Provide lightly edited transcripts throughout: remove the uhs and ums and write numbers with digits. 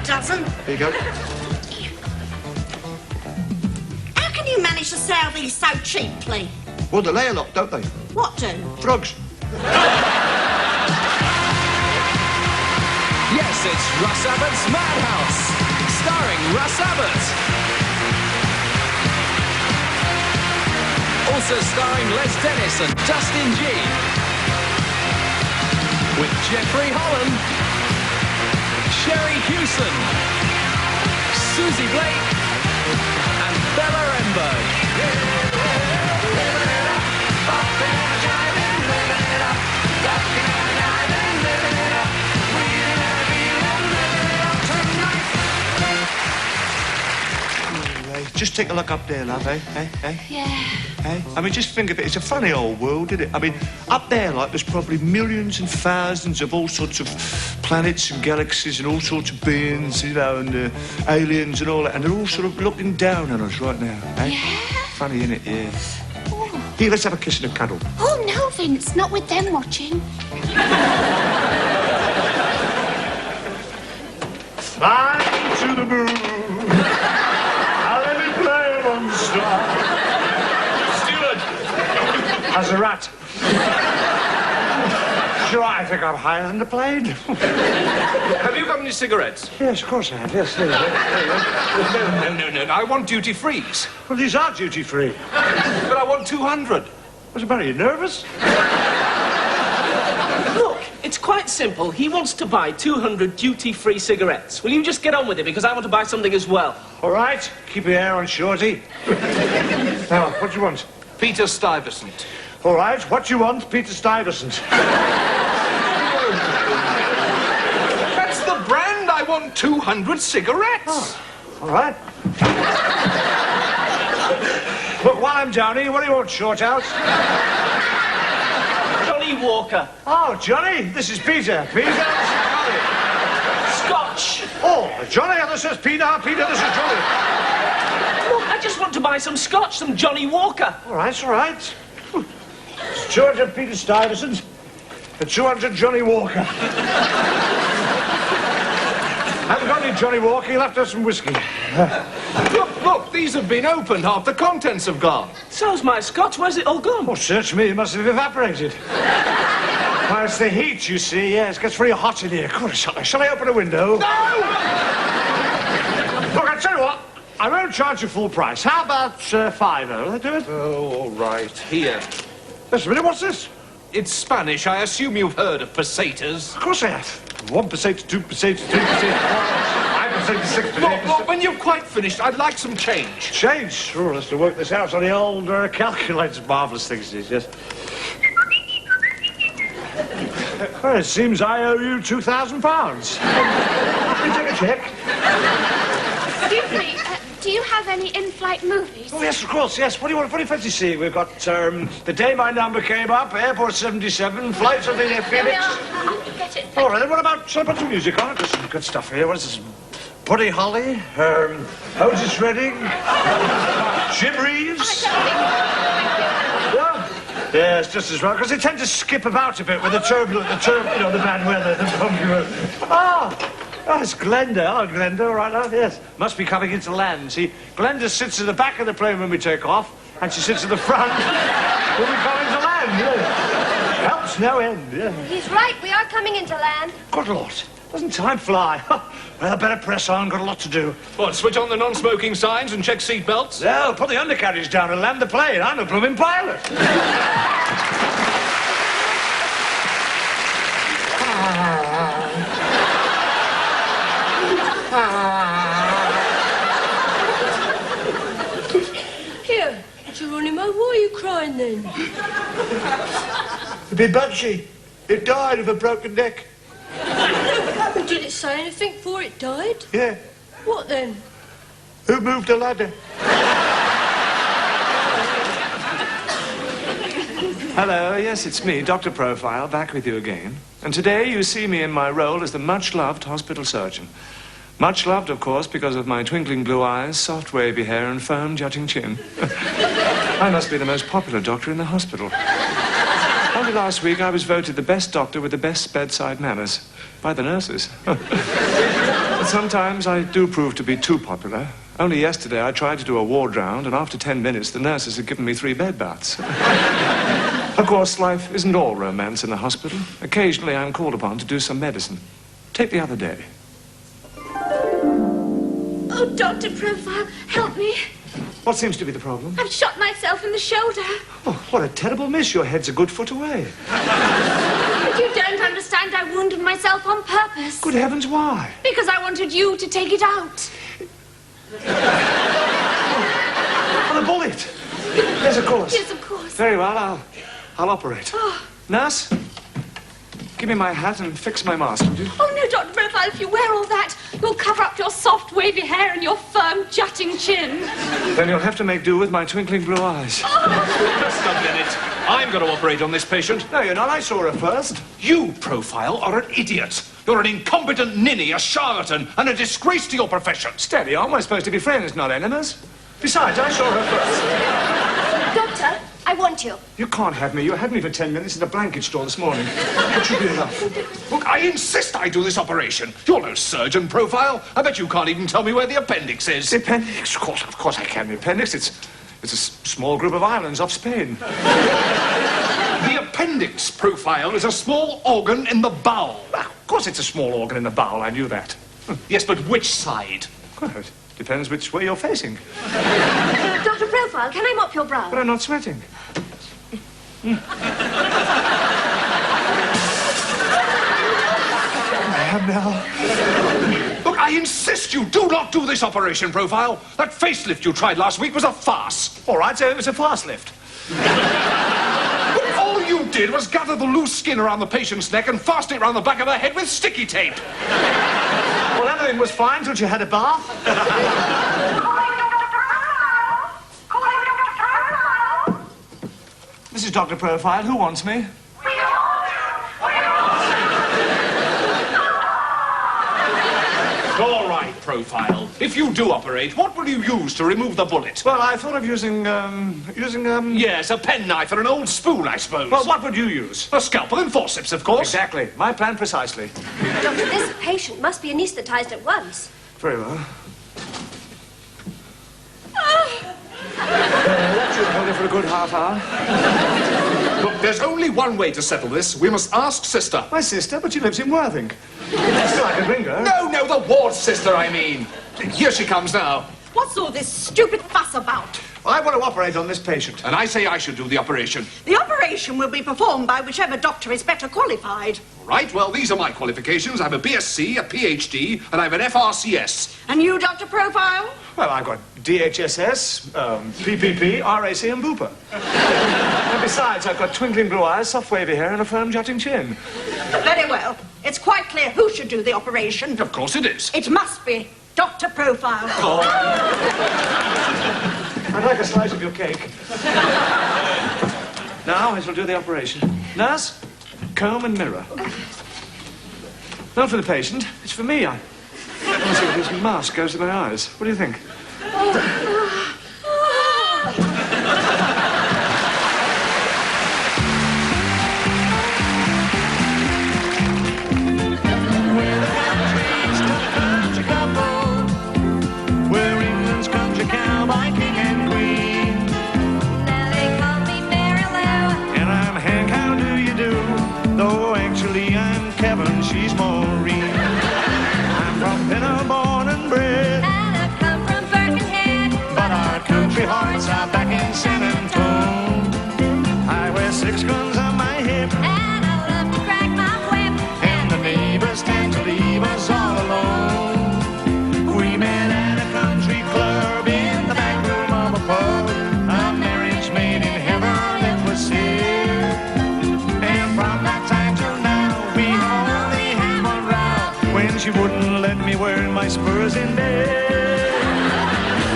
dozen. There you go. How can you manage to sell these so cheaply? Well, they lay a lot, don't they? What do? Drugs. Yes, it's Russ Abbot's Madhouse, starring Russ Abbot. Also starring Les Dennis and Dustin G. With Jeffrey Holland, Sherry Hewson, Susie Blake, and Bella Renberg. Just take a look up there, love, eh? Yeah. Eh? I mean, just think of it. It's a funny old world, isn't it? I mean, up there, like, there's probably millions and thousands of all sorts of planets and galaxies and all sorts of beings, you know, and aliens and all that, and they're all sort of looking down on us right now, eh? Yeah? Funny, isn't it? Yeah. Oh. Here, let's have a kiss and a cuddle. Oh, no, Vince, not with them watching. Fly to the moon. Steward! As a rat. Sure, I think I'm higher than the plane. Have you got any cigarettes? Yes, of course I have. Yes, there you go. No. I want duty-frees. Well, these are duty-free. But I want 200. What's the matter? You nervous? Look, it's quite simple. He wants to buy 200 duty-free cigarettes. Will you just get on with it, because I want to buy something as well. All right. Keep your hair on, Shorty. Now, what do you want? Peter Stuyvesant. All right. What do you want, Peter Stuyvesant? That's the brand. I want 200 cigarettes. Oh, all right. Look, while I'm down here, what do you want, Short House? Johnny Walker. Oh, Johnny, this is Peter. Peter, Scotch. oh, Johnny, this is Peter. Peter, this is Johnny. Look, I just want to buy some Scotch, some Johnny Walker. All right, it's all right. 200 Peter Stuyvesant and 200 Johnny Walker. Haven't got any Johnny Walker, you'll have to have some whiskey. Look, these have been opened. Half the contents have gone. So's my Scotch. Where's it all gone? Oh, search me, it must have evaporated. Well, it's the heat, you see. Yes, it gets very hot in here. God, shall I open a window? No! Look, I'll tell you what. I won't charge you full price. How about £5? Will that do it? Oh, all right. Here. Just a minute, what's this? It's Spanish. I assume you've heard of pesetas. Of course I have. 1 peseta, 2 peseta, 3 peseta, 5 peseta, 6 peseta. Look, when you've quite finished, I'd like some change. Change? Sure, let's work this out on the old calculator. Marvellous things it is, yes. Well, it seems I owe you £2,000. Let me take a check. Excuse me, do you have any in-flight movies? Oh, yes, of course, yes. What do you fancy seeing? We've got, The Day My Number Came Up, Airport 77, Flights of the Phoenix. I'll get it. All right, then what about, shall I put some music on? There's some good stuff here. What is this? Buddy Holly, Otis Redding, Jim Reeves. Yeah. Yes, just as well, because they tend to skip about a bit with the turbulent, you know, the bad weather, the bumpy weather. Oh, it's Glenda. Oh, Glenda, all right, yes. Must be coming into land. See, Glenda sits at the back of the plane when we take off, and she sits at the front when we come into land, yes. Helps no end, yeah. He's right, we are coming into land. Good Lord, doesn't time fly? Well, better press on, got a lot to do. What, switch on the non-smoking signs and check seat belts? No, put the undercarriage down and land the plane. I'm a blooming pilot. Here, Geronimo, why are you crying then? A bit bunchy. It died of a broken neck. Did it say anything before it died? Yeah. What then? Who moved the ladder? Hello, yes, it's me, Dr. Profile, back with you again. And today you see me in my role as the much-loved hospital surgeon. Much loved, of course, because of my twinkling blue eyes, soft wavy hair, and firm jutting chin. I must be the most popular doctor in the hospital. Only last week I was voted the best doctor with the best bedside manners by the nurses. sometimes I do prove to be too popular. Only yesterday I tried to do a ward round, and after 10 minutes the nurses had given me 3 bed baths. Of course, life isn't all romance in a hospital. Occasionally I'm called upon to do some medicine. Take the other day. Oh, Dr. Profile, help me. What seems to be the problem? I've shot myself in the shoulder. Oh, what a terrible miss. Your head's a good foot away. But you don't understand. I wounded myself on purpose. Good heavens, why? Because I wanted you to take it out. Oh, the bullet. Yes, of course. Yes, of course. Very well, I'll operate. Oh. Nurse, give me my hat and fix my mask, would you? Oh, no, Dr. Profile, if you wear all that, you'll cover up your soft, wavy hair and your firm, jutting chin. Then you'll have to make do with my twinkling blue eyes. Just a minute. I'm going to operate on this patient. No, you're not. I saw her first. You, Profile, are an idiot. You're an incompetent ninny, a charlatan, and a disgrace to your profession. Steady on. We're supposed to be friends, not enemies. Besides, I saw her first. Doctor, I want you. You can't have me. You had me for 10 minutes at a blanket store this morning. That should be enough. Look, I insist I do this operation. You're no surgeon, Profile. I bet you can't even tell me where the appendix is. The appendix? Of course I can. The appendix, it's a small group of islands off Spain. The appendix, Profile, is a small organ in the bowel. Of course it's a small organ in the bowel. I knew that. Yes, but which side? Well, it depends which way you're facing. Dr. Profile, can I mop your brow? But I'm not sweating. I am now. Look, I insist you do not do this operation, Profile. That facelift you tried last week was a farce. All right, so it was a fast lift. All you did was gather the loose skin around the patient's neck and fasten it around the back of her head with sticky tape. Well, everything was fine till you had a bath. This is Dr. Profile. Who wants me? All right, Profile. If you do operate, what will you use to remove the bullet? Well, I thought of using. Yes, a penknife and an old spoon, I suppose. Well, what would you use? A scalpel and forceps, of course. Exactly. My plan precisely. Doctor, this patient must be anesthetized at once. Very well. That should hold her for a good half hour. Look, there's only one way to settle this. We must ask Sister. My sister, but she lives in Worthing. Still, I can ring her. No, the ward sister, I mean. Here she comes now. What's all this stupid fuss about? I want to operate on this patient. And I say I should do the operation. The operation will be performed by whichever doctor is better qualified. All right, well, these are my qualifications. I have a BSc, a PhD, and I have an FRCS. And you, Dr. Profile? Well, I've got DHSS, PPP, RAC, and Bupa. And besides, I've got twinkling blue eyes, soft wavy hair, and a firm jutting chin. Very well. It's quite clear who should do the operation. Of course it is. It must be Dr. Profile. I'd like a slice of your cake. Now I shall do the operation. Nurse, comb and mirror. Not for the patient, it's for me. I want to see if this mask goes to my eyes. What do you think? She's Maureen. I'm from Pinner, born and bred. And I've come from Birkenhead. But our country hearts are back in San Antone. I wear 6 guns on my hip. And I love to crack my whip. And the neighbors tend to leave us all alone. We met at a country club in the back room of a pub. A marriage made in heaven, it was here. And from that time till now, we only had one row. When she wouldn't let me wear my spurs in bed.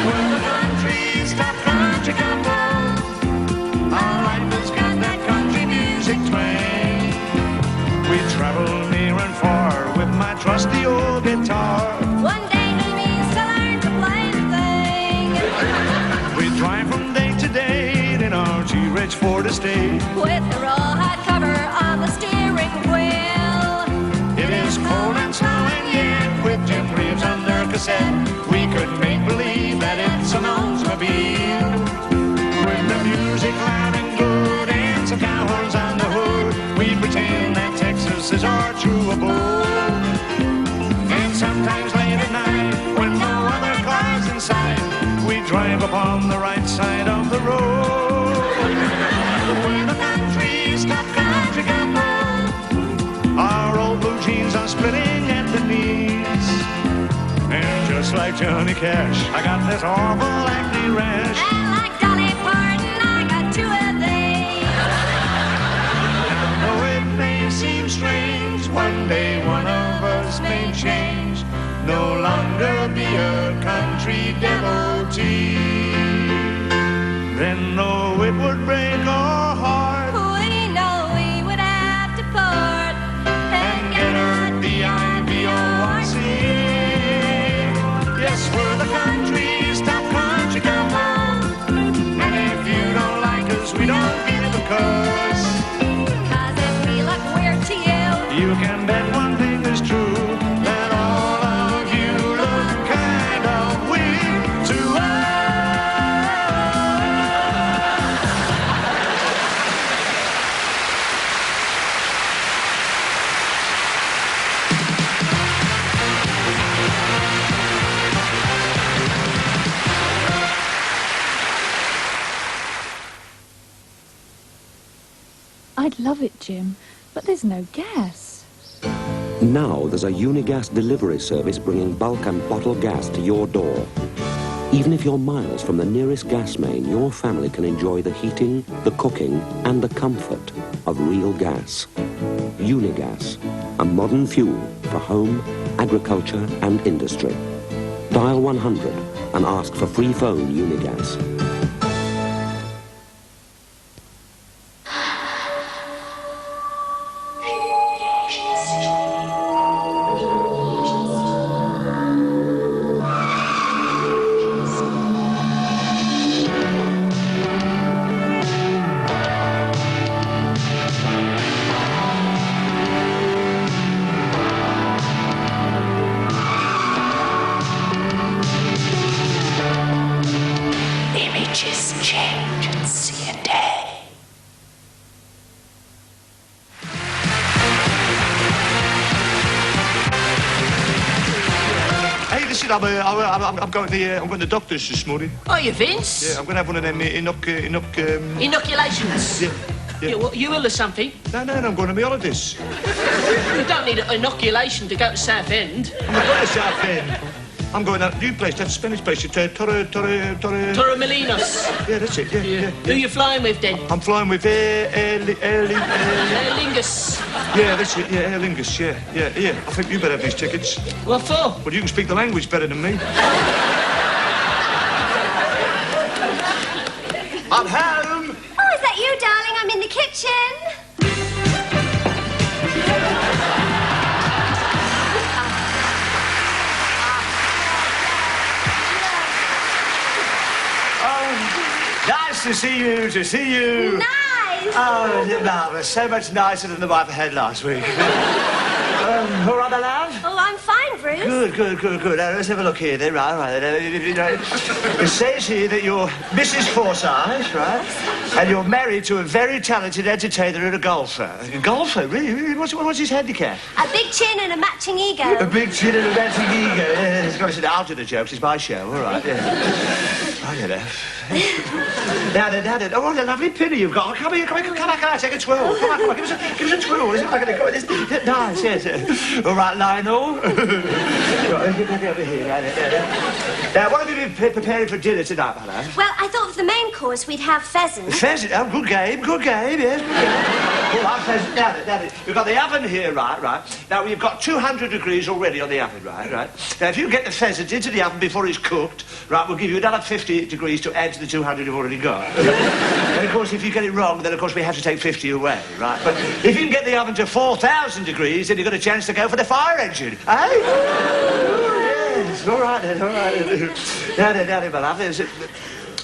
Well, the country's top country couple. Our life has got that country music twang. We travel near and far with my trusty old guitar. One day he means to learn to play the thing. We drive from day to day in our G-Rich Ford estate. With the rawhide cover on the steering wheel. It is cold and snowing yet with Jim Reeves sometimes late at night, when no other cars in sight, we drive upon the right side of the road. We're the country's top country couple. Our old blue jeans are splitting at the knees. And just like Johnny Cash, I got this awful acne rash. And like Dolly Parton, I got two of these. Now, though it may seem strange, one day one of us may change, no longer be a country devotee. Then though it would break our heart, We know we would have to part and get a D-I-V-O-R-C. Yes, we're the country's top country couple. And if you don't like us, we don't give a cuss. Cause if we look weird to you, You can bet one thing is true, that all of you look kind of weird to us. I'd love it, Jim, but there's no gas. Now there's a Unigas delivery service bringing bulk and bottled gas to your door. Even if you're miles from the nearest gas main, your family can enjoy the heating, the cooking, and the comfort of real gas. Unigas, a modern fuel for home, agriculture, and industry. Dial 100 and ask for free phone Unigas. Images change and see a day. Hey, listen, I'm going to the doctor's this morning. Oh, you Vince? Yeah, I'm going to have one of them Inoculations. Yeah, yeah. You ill or something? No, I'm going to my holidays. You don't need an inoculation to go to Southend. I'm going to South End. I'm going to that new place, that Spanish place, Torremolinos. Yeah, that's it, yeah. Who you flying with then? I'm flying with Aer Lingus. Yeah, that's it, yeah, Aer Lingus, yeah. I think you better have these tickets. What for? Well, you can speak the language better than me. I'm home! oh, is that you, darling? I'm in the kitchen. Nice to see you, Nice. Oh, marvellous. So much nicer than the wife I had last week. All right, my love? Oh, I'm fine, Bruce. Good. Now, let's have a look here then. Right. It says here that you're Mrs. Forsyth, right? And you're married to a very talented entertainer and a golfer. A golfer? Really? What's his handicap? A big chin and a matching ego. A big chin and a matching ego. Yeah, it's got to sit out of the jokes. It's my show. All right, yeah. I don't know. Now then. Oh, what a lovely pinny you've got. Come here, can I take a twirl? Come on, give us a twirl. Is it like a this? Nice, yes. All right, Lionel. Right, get back over here. Right. Now, what have you been preparing for dinner tonight, my love? Well, I thought for the main course we'd have pheasant. Pheasant? Oh, good game, yes, good game. All right, pheasant. Now then, we've got the oven here, right. Now, we've got 200 degrees already on the oven, right. Now, if you get the pheasant into the oven before it's cooked, right, we'll give you another 50 degrees to add to the 200 you've already got. And, of course, if you get it wrong, then, of course, we have to take 50 away, right? But if you can get the oven to 4,000 degrees, then you've got a chance to go for the fire engine, eh? Yes, all right then. Now then, my love,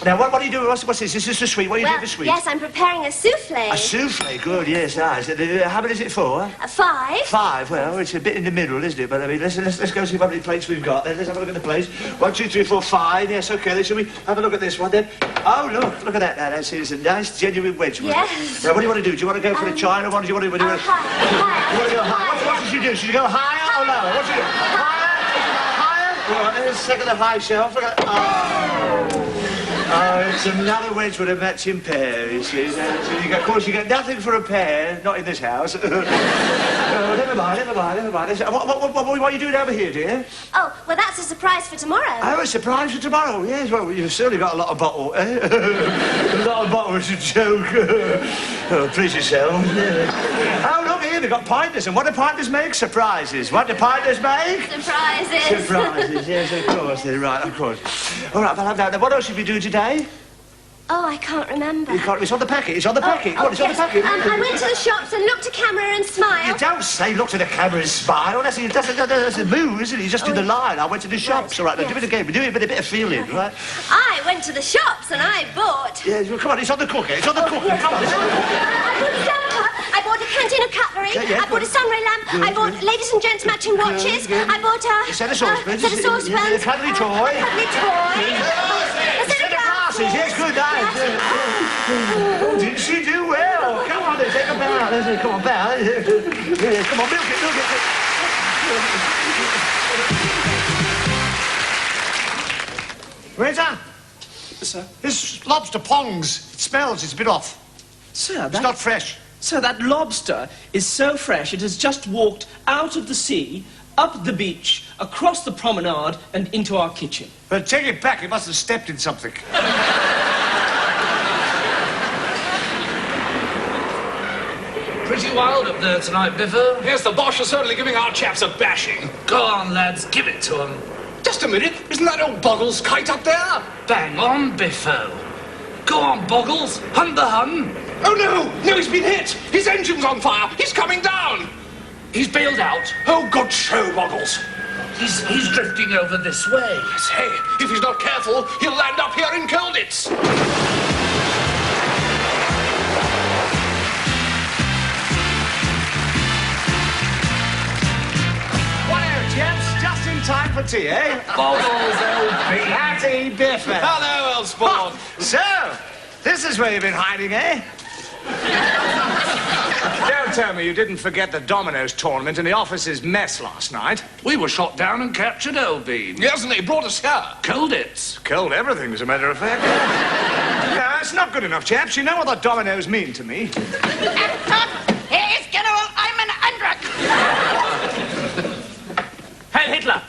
Now, what are you doing? What's this? Is this a sweet? What are you doing for sweet? Yes, I'm preparing a souffle. A souffle, good, yes, nice. How many is it for? 5. 5, well, it's a bit in the middle, isn't it? But, I mean, let's go see how many plates we've got. Let's have a look at the plates. 1, 2, 3, 4, 5. Yes, OK, then shall we have a look at this one, then? Oh, look at that. That's a nice, genuine Wedgwood. Yes. Now, what do you want to do? Do you want to go for the China one? Do you want to do... High. You want to go high? What should you do? Should you go higher or lower? What should you do? Higher? Just second the high shelf. Oh, it's another wedge with a matching pair, you see. Of course, you get nothing for a pair, not in this house. Oh, never mind. What are you doing over here, dear? Oh, well, that's a surprise for tomorrow. Oh, a surprise for tomorrow, yes. Well, you've certainly got a lot of bottle, eh? A lot of bottle is a joke. Oh, please yourself. Oh, look here, they've got pinters. And what do pinters make? Surprises. What do pinters make? Surprises. Surprises, yes, of course. They're right, of course. All right, well, now, what else should we do today? Oh, I can't remember. You can't, it's on the packet. It's on the packet. Oh, What? It's on the yes. packet. I went to the shops and looked at camera and smiled. You don't say look to the camera and smile. That's a move, isn't it? You just do the line. I went to the shops. All right, now do it again. We do it with a bit of feeling, right? I went to the shops and I bought... Yeah, well, come on, it's on the cooker. It's on the cooker. Come on. I bought a jumper. I bought a canteen of cutlery. Yeah, I bought a sunray lamp. I bought ladies and gents matching watches. I bought a set of saucepans. set of saucepans. A cuddly toy. A cuddly toy. A set of glasses. Yes, good night. Oh, did she do well? Come on, then, take a bow. Come on, bow. Come on, milk it. Waiter. Sir? This lobster pongs. It smells. It's a bit off. Sir, It's not fresh. Sir, that lobster is so fresh it has just walked out of the sea, up the beach, across the promenade, and into our kitchen. But take it back. It must have stepped in something. Pretty wild up there tonight, Biffer. Yes, the Bosch is certainly giving our chaps a bashing. Go on, lads, give it to 'em. Just a minute. Isn't that old Boggles' kite up there? Bang on, Biffo. Go on, Boggles, hunt the Hun. Oh, no! No, he's been hit! His engine's on fire! He's coming down! He's bailed out. Oh, good show, Boggles. He's drifting over this way. Say, if he's not careful, he'll land up here in Colditz. Gents, just in time for tea, eh? Boggles, LB. Hattie Biffin. Hello, Elsport. So, this is where you've been hiding, eh? Don't tell me you didn't forget the dominoes tournament in the office's mess last night. We were shot down and captured, LB. Hasn't he brought us here? Colditz. Killed everything, as a matter of fact. No, it's not good enough, chaps. You know what the dominoes mean to me. Here is General Ayman Andrak. Heil Hitler!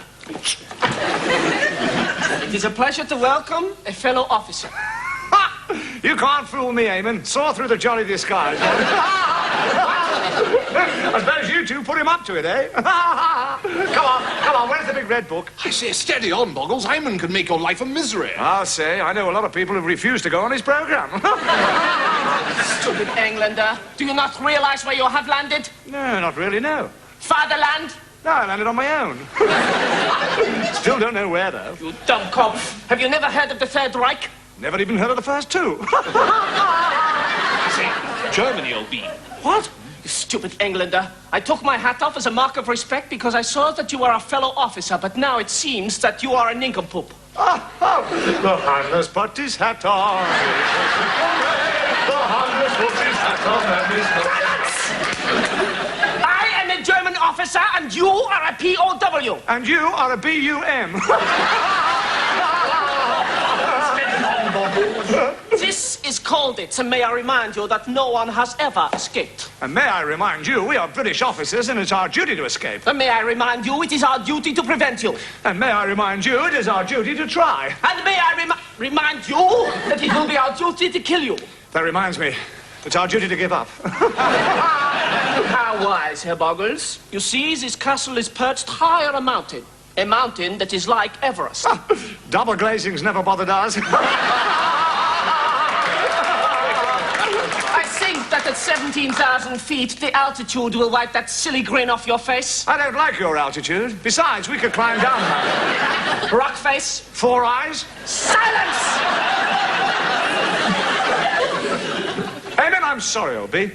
It is a pleasure to welcome a fellow officer. Ha! You can't fool me, Eamon. Saw through the jolly disguise. I suppose you two put him up to it, eh? Come on, where's the big red book? I say, steady on, Boggles. Hyman can make your life a misery. I'll say, I know a lot of people who refuse to go on his program. Stupid Englander. Do you not realize where you have landed? No, not really, no. Fatherland? No, I landed on my own. Still don't know where, though. You dumb cop. Have you never heard of the Third Reich? Never even heard of the first two. Say, Germany will be. What? You stupid Englander. I took my hat off as a mark of respect because I saw that you were a fellow officer, but now it seems that you are a nincompoop. The harmless put his hat on. The harmless put his hat on. I am a German officer and you are a POW. And you are a BUM. This is Colditz, and may I remind you that no one has ever escaped. And may I remind you, we are British officers and it's our duty to escape. And may I remind you, it is our duty to prevent you. And may I remind you, it is our duty to try. And may I remind you that it will be our duty to kill you. That reminds me, it's our duty to give up. How wise, Herr Boggles. You see, this castle is perched high on a mountain. A mountain that is like Everest. Double glazing's never bothered us. I think that at 17,000 feet, the altitude will wipe that silly grin off your face. I don't like your altitude. Besides, we could climb down the mountain. Rock face. 4 eyes. Silence! Amen, I'm sorry, Obie.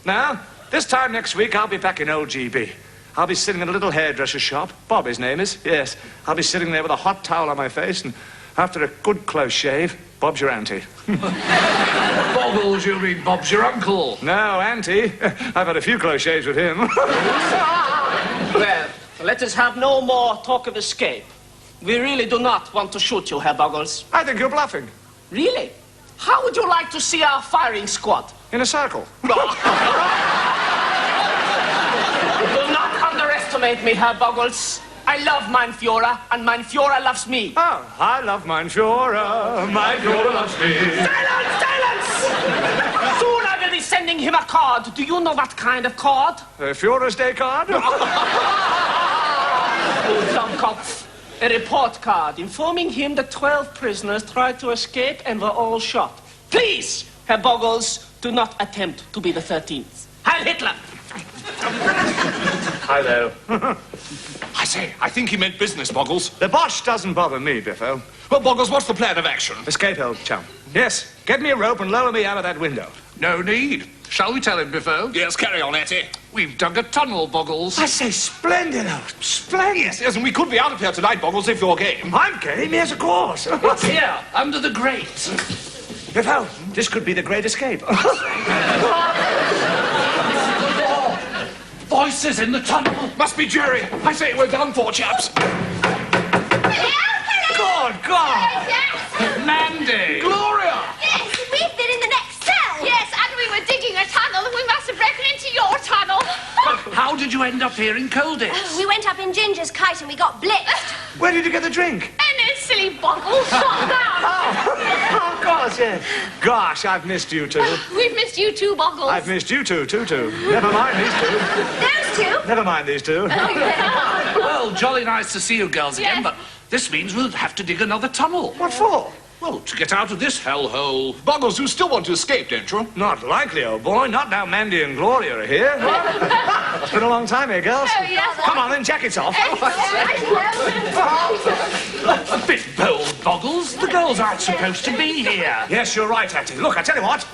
Now, this time next week, I'll be back in old GB. I'll be sitting in a little hairdresser shop. Bob, his name is. Yes. I'll be sitting there with a hot towel on my face, and after a good close shave, Bob's your auntie. Boggles, you mean Bob's your uncle. No, auntie. I've had a few close shaves with him. Well, let us have no more talk of escape. We really do not want to shoot you, Herr Buggles. I think you're bluffing. Really? How would you like to see our firing squad? In a circle. Do not underestimate me, Herr Buggles. I love mein Führer, and mein Führer loves me. Oh, I love mein Führer. Mein Führer loves me. Silence! Silence! Soon I will be sending him a card. Do you know what kind of card? The Führer's Day card? Dummkopf. A report card informing him that 12 prisoners tried to escape and were all shot. Please, Herr Buggles, do not attempt to be the 13th. Heil Hitler! Hi there. I say, I think he meant business, Boggles. The Bosch doesn't bother me, Biffo. Well, Boggles, what's the plan of action? Escape, old chum. Yes, get me a rope and lower me out of that window. No need. Shall we tell him, Biffo? Yes, carry on, Etty. We've dug a tunnel, Boggles. I say, splendid, old, splendid. Yes, and we could be out of here tonight, Boggles, if you're game. I'm game, yes, of course. What's here, under the grate? Biffo, this could be the great escape. Voices in the tunnel. Must be Jerry. I say, we're done for, chaps. God, God. Mandy. Gloria! Yes, we've been in the next cell. Yes, and we were digging a tunnel, and we must have broken into your tunnel. How did you end up here in Colditz? We went up in Ginger's kite and we got blitzed. Where did you get the drink? And no silly Boggles, shut down. Oh, of course, yes. Gosh, I've missed you two. We've missed you too, Boggles. I've missed you two, too. Never mind these two. Those two? Never mind these two. Well, jolly nice to see you girls again, Yes. but this means we'll have to dig another tunnel. What for? Well, to get out of this hellhole. Boggles, you still want to escape, don't you? Not likely, old boy. Not now Mandy and Gloria are here. It's been a long time here, girls. Oh, yes. Come on, then, jackets off. A bit bold, Boggles. The girls aren't supposed to be here. Yes, you're right, Hattie. Look, I tell you what.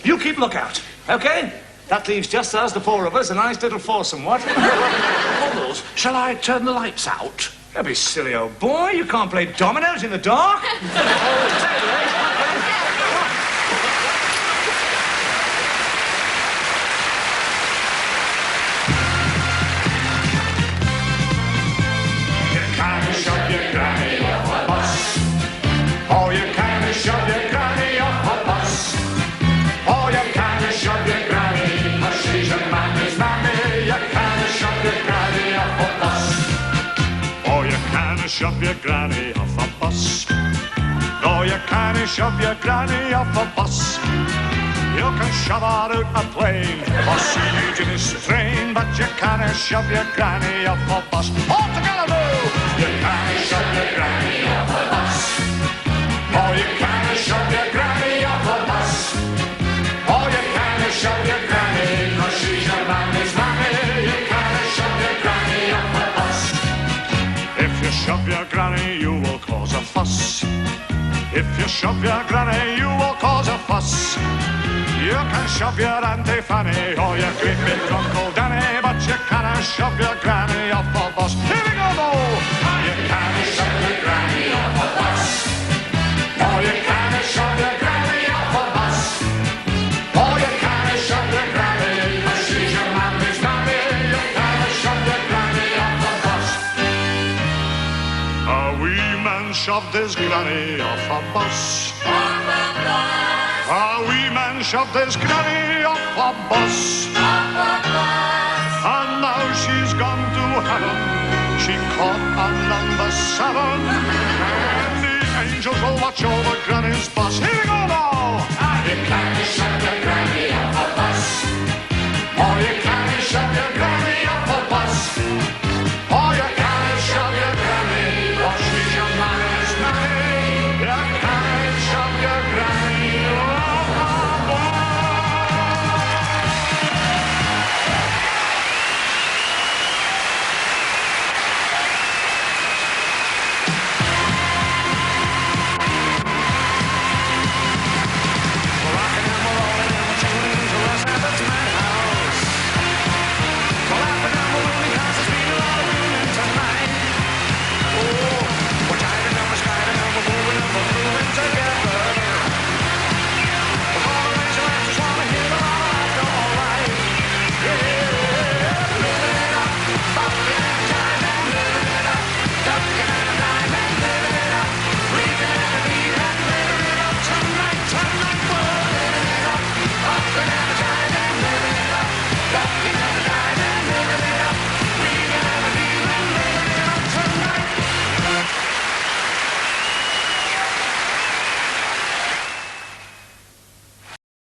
You keep lookout, okay? That leaves just us, the four of us, a nice little foursome, what? Boggles, shall I turn the lights out? Don't be silly, old boy. You can't play dominoes in the dark. Shove your granny off a bus. Oh, you can shove your granny off a bus. Oh, you can shove your granny, but she's your mammy's mammy. You can shove your granny off a bus. Oh, you can shove your granny off a bus. No, you can't shove your granny off a bus. You can shove her out a plane or siege in this train, but you can't shove your granny off a bus. All together now! You can't shove your granny off a bus. Oh, you can't shove your granny off a bus. Oh, you can't shove your granny, 'cause she's your mammy's mammy. You can't shove your granny off a bus. If you shove your granny, you will cause a fuss. If you shove your granny, you will cause a fuss. You can shove your Auntie Fanny or your great big Uncle Danny, but you can't shove your granny off a bus. Here we go, though! You can't shove your granny off a bus. Oh, you can't shove your granny off a bus. Oh, you can't shove your granny, 'cause she's your mammy's mammy. You can't shove your granny off a bus. A wee man shoved his granny off a bus. A wee man shoved his granny off a bus. And now she's gone to heaven. She caught on number 7. And the angels will watch over Granny's bus.